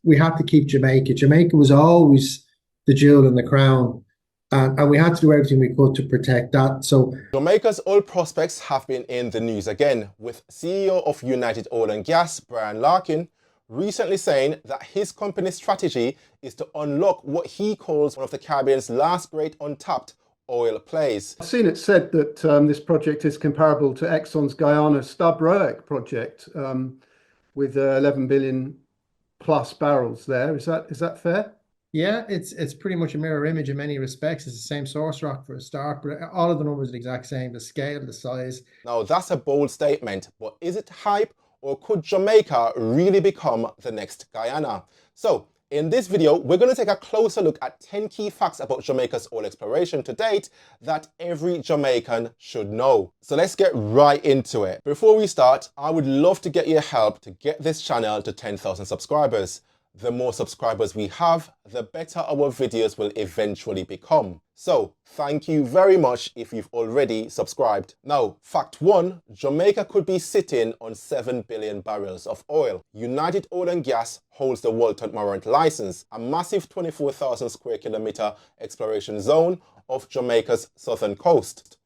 we had to keep Jamaica. Jamaica was always the jewel in the crown, and we had to do everything we could to protect that. So Jamaica's oil prospects have been in the news again, with CEO of United Oil and Gas, Brian Larkin, recently saying that his company's strategy is to unlock what he calls one of the Caribbean's last great untapped oil plays. I've seen it said that this project is comparable to Exxon's Guyana Stubroek project with 11 billion plus barrels there. Is that fair? yeah, it's pretty much a mirror image in many respects. It's the same source rock for a start, but all of the numbers are the exact same. The scale, the size. Now that's a bold statement, but is it hype, or could Jamaica really become the next Guyana? So in this video, we're going to take a closer look at 10 key facts about Jamaica's oil exploration to date that every Jamaican should know. So let's get right into it. Before we start, I would love to get your help to get this channel to 10,000 subscribers. The more subscribers we have, the better our videos will eventually become. So thank you very much if you've already subscribed. Now, fact 1, Jamaica could be sitting on 7 billion barrels of oil. United Oil and Gas holds the Walton-Morant license, a massive 24,000 square kilometer exploration zone of Jamaica's southern coast.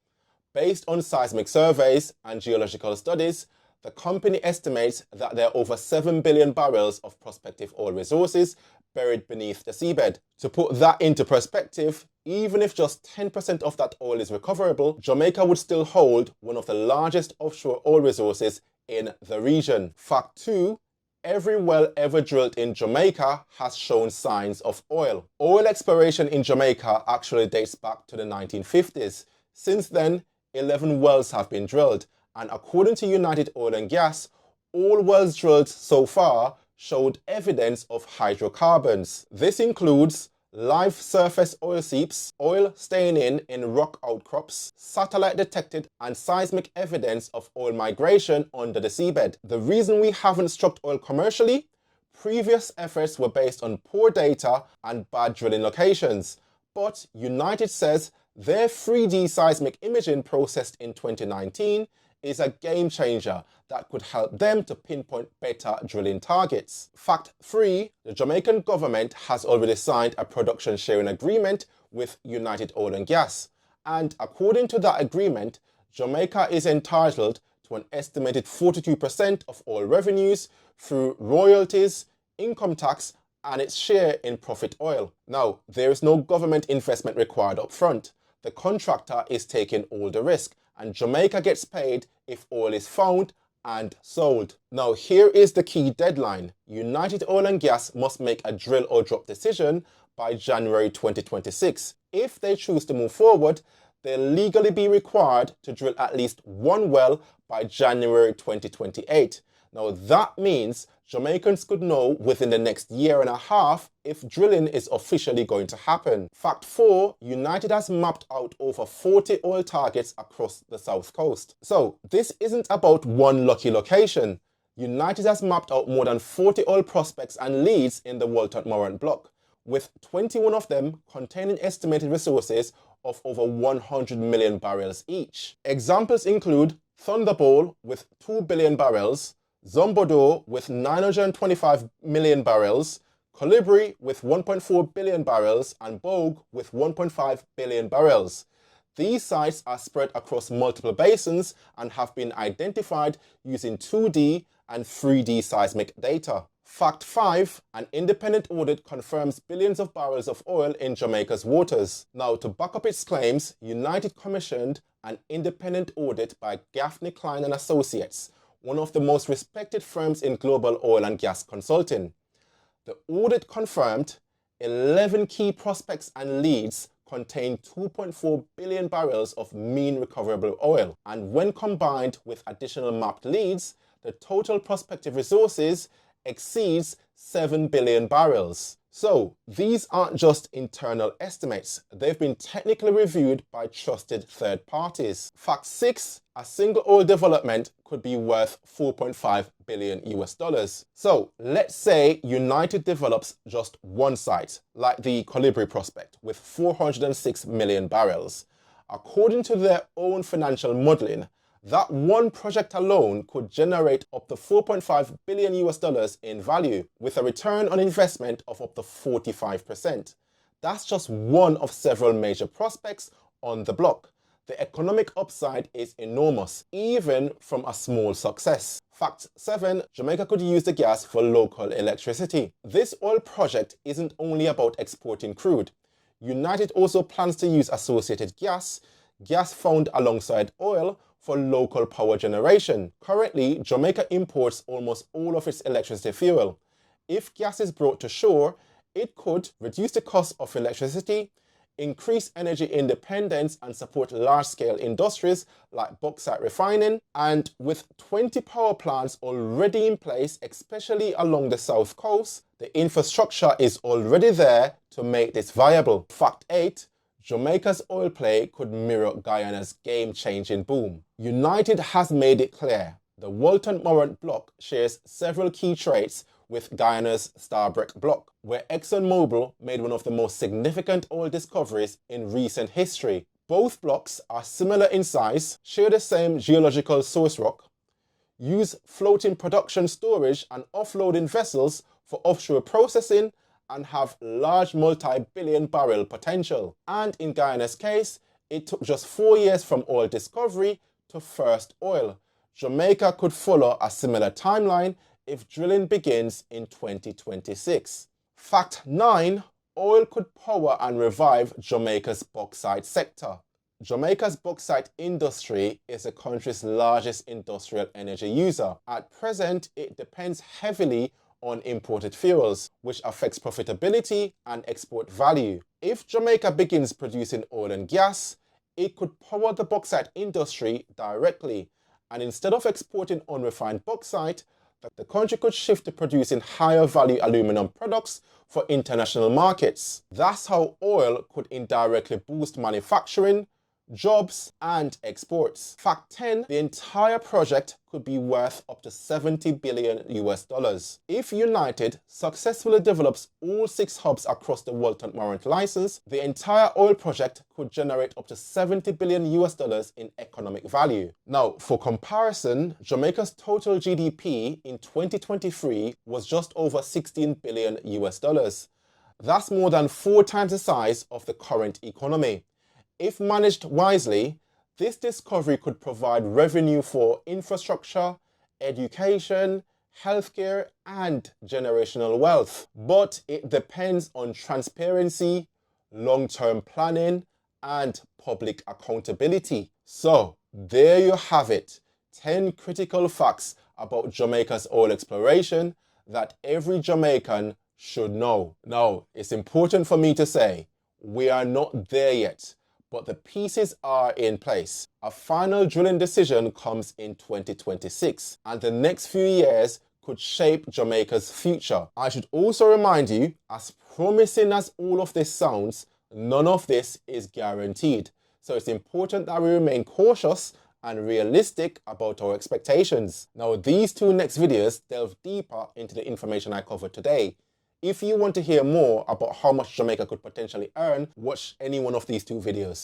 Based on seismic surveys and geological studies, the company estimates that there are over 7 billion barrels of prospective oil resources buried beneath the seabed. To put that into perspective, even if just 10% of that oil is recoverable, Jamaica would still hold one of the largest offshore oil resources in the region. Fact 2, every well ever drilled in Jamaica has shown signs of oil. Oil exploration in Jamaica actually dates back to the 1950s. Since then, 11 wells have been drilled, and according to United Oil and Gas, all wells drilled so far showed evidence of hydrocarbons. This includes live surface oil seeps, oil staining in rock outcrops, satellite detected and seismic evidence of oil migration under the seabed. The reason we haven't struck oil commercially? Previous efforts were based on poor data and bad drilling locations, but United says their 3D seismic imaging processed in 2019 is a game changer that could help them to pinpoint better drilling targets. Fact 3, the Jamaican government has already signed a production sharing agreement with United Oil and Gas. And according to that agreement, Jamaica is entitled to an estimated 42% of oil revenues through royalties, income tax, and its share in profit oil. Now, there is no government investment required up front. The contractor is taking all the risk, and Jamaica gets paid if oil is found and sold. Now, here is the key deadline. United Oil and Gas must make a drill or drop decision by January 2026. If they choose to move forward, they'll legally be required to drill at least one well by January 2028. Now, that means Jamaicans could know within the next year and a half if drilling is officially going to happen. Fact 4, United has mapped out over 40 oil targets across the south coast. So this isn't about one lucky location. United has mapped out more than 40 oil prospects and leads in the Walton-Morant block, with 21 of them containing estimated resources of over 100 million barrels each. Examples include Thunderball with 2 billion barrels, Zombodo with 925 million barrels, Colibri with 1.4 billion barrels, and Bogue with 1.5 billion barrels. These sites are spread across multiple basins and have been identified using 2D and 3D seismic data. Fact 5, an independent audit confirms billions of barrels of oil in Jamaica's waters. Now, to back up its claims, United commissioned an independent audit by Gaffney Klein and Associates, one of the most respected firms in global oil and gas consulting. The audit confirmed 11 key prospects and leads contain 2.4 billion barrels of mean recoverable oil, and when combined with additional mapped leads, the total prospective resources exceeds 7 billion barrels. So these aren't just internal estimates, they've been technically reviewed by trusted third parties. Fact 6, a single oil development could be worth 4.5 billion US dollars. So let's say United develops just one site, like the Colibri prospect, with 406 million barrels. According to their own financial modeling, That one project alone could generate up to $4.5 billion in value, with a return on investment of up to 45%. That's just one of several major prospects on the block. The economic upside is enormous, even from a small success. Fact 7, Jamaica could use the gas for local electricity. This oil project isn't only about exporting crude. United also plans to use associated gas found alongside oil, for local power generation. Currently, Jamaica imports almost all of its electricity fuel. If gas is brought to shore, it could reduce the cost of electricity, increase energy independence, and support large-scale industries like bauxite refining. And with 20 power plants already in place, especially along the south coast, the infrastructure is already there to make this viable. Fact 8, Jamaica's oil play could mirror Guyana's game-changing boom. United has made it clear the Walton-Morant block shares several key traits with Guyana's Starbreak block, where ExxonMobil made one of the most significant oil discoveries in recent history. Both blocks are similar in size, share the same geological source rock, use floating production storage and offloading vessels for offshore processing, and have large multi-billion barrel potential. And in Guyana's case, it took just 4 years from oil discovery to first oil. Jamaica could follow a similar timeline if drilling begins in 2026. Fact 9, oil could power and revive Jamaica's bauxite sector. Jamaica's bauxite industry is the country's largest industrial energy user. At present, it depends heavily on imported fuels, which affects profitability and export value. If Jamaica begins producing oil and gas, it could power the bauxite industry directly, and instead of exporting unrefined bauxite, the country could shift to producing higher value aluminum products for international markets. That's how oil could indirectly boost manufacturing, jobs, and exports. Fact 10, the entire project could be worth up to $70 billion. If United successfully develops all 6 hubs across the Walton-Morant license, the entire oil project could generate up to $70 billion in economic value. Now, for comparison, Jamaica's total GDP in 2023 was just over $16 billion. That's more than 4 times the size of the current economy. If managed wisely, this discovery could provide revenue for infrastructure, education, healthcare, and generational wealth. But it depends on transparency, long-term planning, and public accountability. So, there you have it. 10 critical facts about Jamaica's oil exploration that every Jamaican should know. Now, it's important for me to say, we are not there yet, but the pieces are in place. A final drilling decision comes in 2026, and the next few years could shape Jamaica's future. I should also remind you, as promising as all of this sounds, none of this is guaranteed. So it's important that we remain cautious and realistic about our expectations. Now, these 2 next videos delve deeper into the information I covered today. If you want to hear more about how much Jamaica could potentially earn, watch any one of these 2 videos.